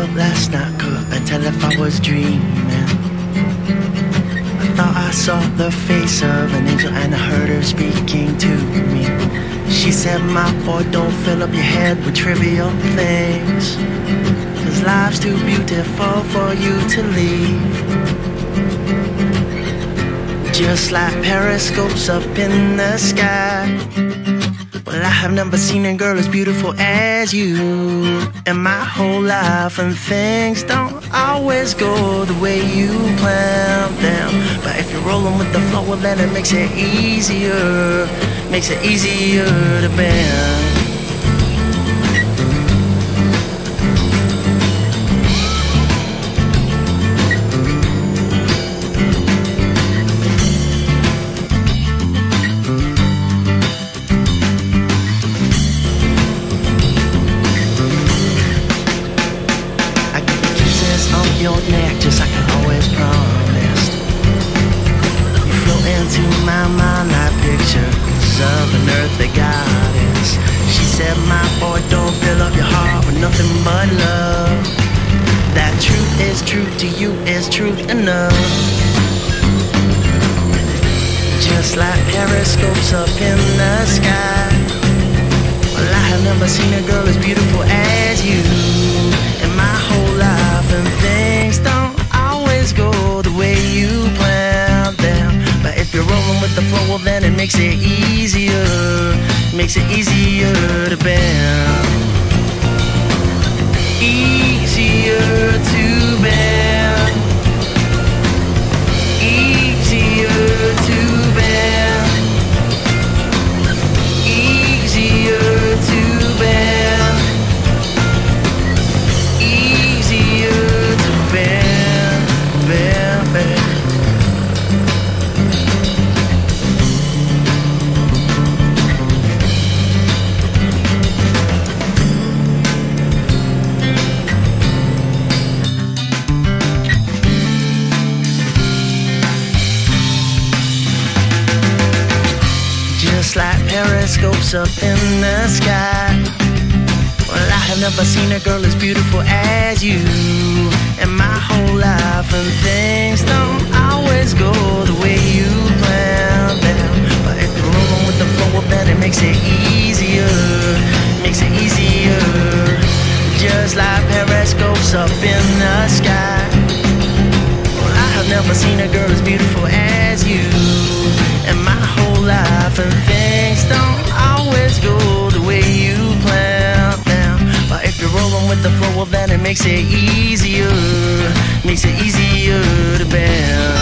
world last night, couldn't tell if I was dreaming. I thought I saw the face of an angel and I heard her speaking to me. She said, my boy, don't fill up your head with trivial things, 'cause life's too beautiful for you to leave. Just like periscopes up in the sky, well, I have never seen a girl as beautiful as you in my whole life. And things don't always go the way you planned them, but if you're rolling with the flow, well, then it makes it easier, makes it easier to bend. Your neck just like I always promised. You float into my mind like pictures of an earthly goddess. She said, my boy, don't fill up your heart with nothing but love. That truth is truth to you is truth enough. Just like periscopes up in the sky, well, I have never seen a girl as beautiful as you in my whole life. And things don't always go the way you planned them, but if you're rolling with the flow, well, then it makes it easier, makes it easier to bend. Easier to bend. Easier to bend. Easier to bend. Easier to bend, bend, bend. Just like periscopes up in the sky, well, I have never seen a girl as beautiful as you in my whole life. And things don't always go the way you planned them, but if you're rolling with the flow, well, then it makes it easier, makes it easier. Just like periscopes up in the sky, well, I have never seen a girl as beautiful as you in my whole life. And things don't always go the way you planned them, but if you're rolling with the flow, well, then it makes it easier, makes it easier to bend.